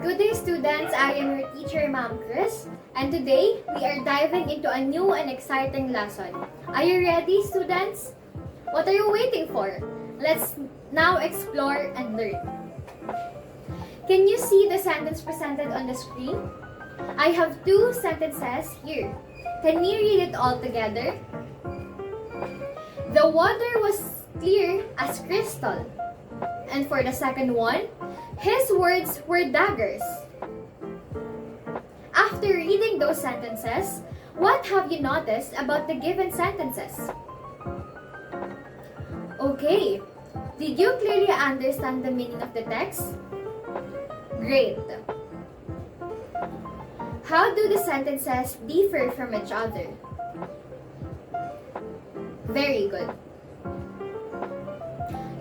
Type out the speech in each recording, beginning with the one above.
Good day, students. I am your teacher, Ma'am Chris, and today we are diving into a new and exciting lesson. Are you ready, students? What are you waiting for? Let's now explore and learn. Can you see the sentence presented on the screen? I have two sentences here. Can we read it all together? The water was clear as crystal. And for the second one, his words were daggers. After reading those sentences, what have you noticed about the given sentences? Okay, did you clearly understand the meaning of the text? Great. How do the sentences differ from each other? Very good.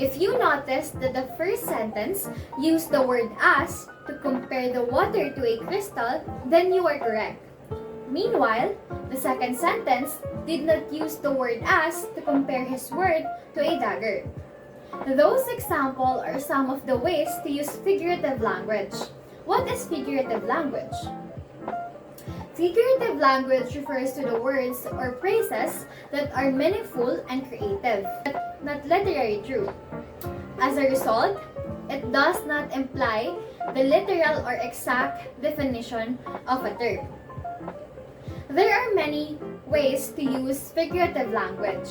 If you notice that the first sentence used the word as to compare the water to a crystal, then you are correct. Meanwhile, the second sentence did not use the word as to compare his word to a dagger. Those examples are some of the ways to use figurative language. What is figurative language? Figurative language refers to the words or phrases that are meaningful and creative, but not literally true. As a result, it does not imply the literal or exact definition of a term. There are many ways to use figurative language.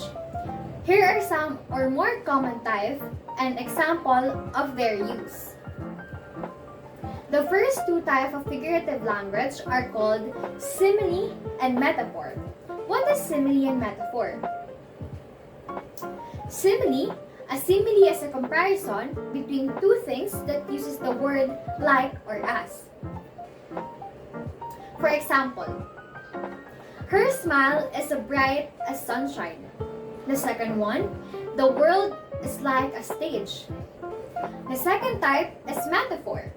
Here are some or more common type and example of their use. The first two types of figurative language are called simile and metaphor. What is simile and metaphor? A simile is a comparison between two things that uses the word like or as. For example, her smile is as bright as sunshine. The second one, the world is like a stage. The second type is metaphor.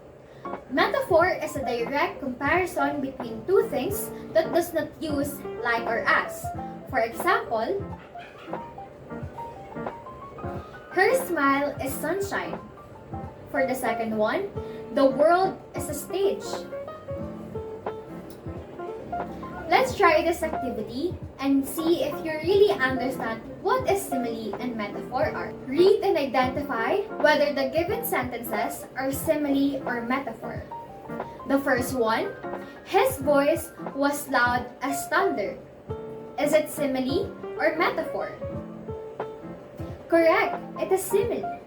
Metaphor is a direct comparison between two things that does not use like or as. For example, her smile is sunshine. For the second one, the world is a stage. Let's try this activity and see if you really understand what is simile and metaphor are. Read and identify whether the given sentences are simile or metaphor. The first one, his voice was loud as thunder. Is it simile or metaphor? Correct, it is simile.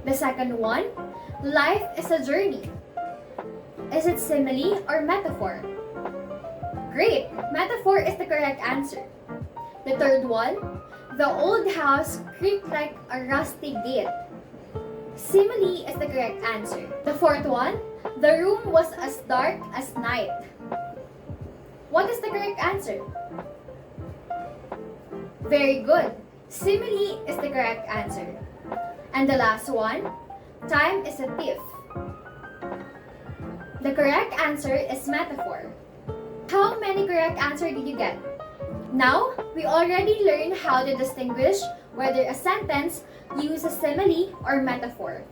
The second one, life is a journey. Is it simile or metaphor? Great, metaphor is the correct answer. The third one, the old house creaked like a rusty gate. Simile is the correct answer. The fourth one, the room was as dark as night. What is the correct answer? Very good. Simile is the correct answer. And the last one, time is a thief. The correct answer is metaphor. How many correct answers did you get? Now, we already learned how to distinguish whether a sentence uses simile or metaphor.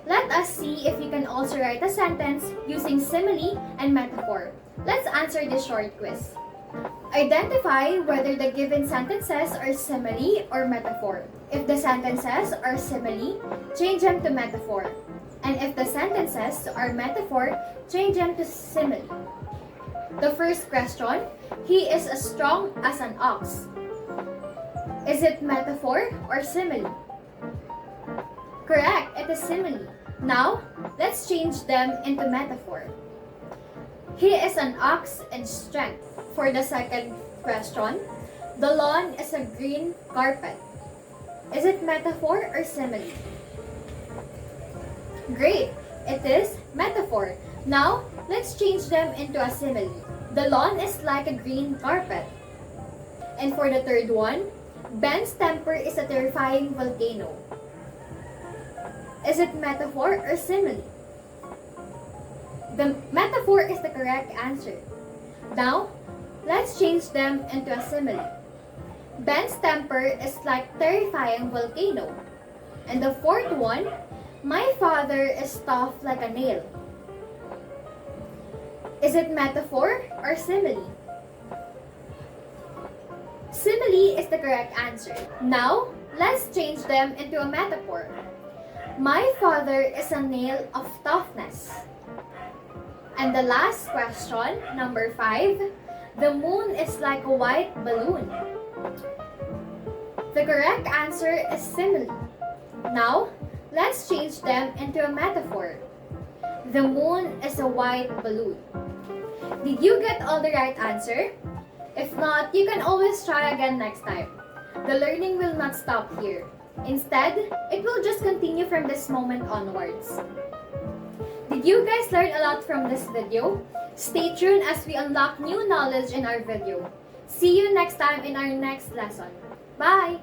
Let us see if you can also write a sentence using simile and metaphor. Let's answer this short quiz. Identify whether the given sentences are simile or metaphor. If the sentences are simile, change them to metaphor. And if the sentences are metaphor, change them to simile. The first question, he is as strong as an ox. Is it metaphor or simile? Correct, it is simile. Now, let's change them into metaphor. He is an ox in strength. For the second question, the lawn is a green carpet. Is it metaphor or simile? Great, it is metaphor. Now, let's change them into a simile. The lawn is like a green carpet. And for the third one, Ben's temper is a terrifying volcano. Is it metaphor or simile? The metaphor is the correct answer. Now, let's change them into a simile. Ben's temper is like terrifying volcano. And the fourth one, my father is tough like a nail. Is it metaphor or simile? Simile is the correct answer. Now, let's change them into a metaphor. My father is a nail of toughness. And the last question, number 5, the moon is like a white balloon. The correct answer is simile. Now, let's change them into a metaphor. The moon is a white balloon. Did you get all the right answer? If not, you can always try again next time. The learning will not stop here. Instead, it will just continue from this moment onwards. Did you guys learn a lot from this video? Stay tuned as we unlock new knowledge in our video. See you next time in our next lesson. Bye!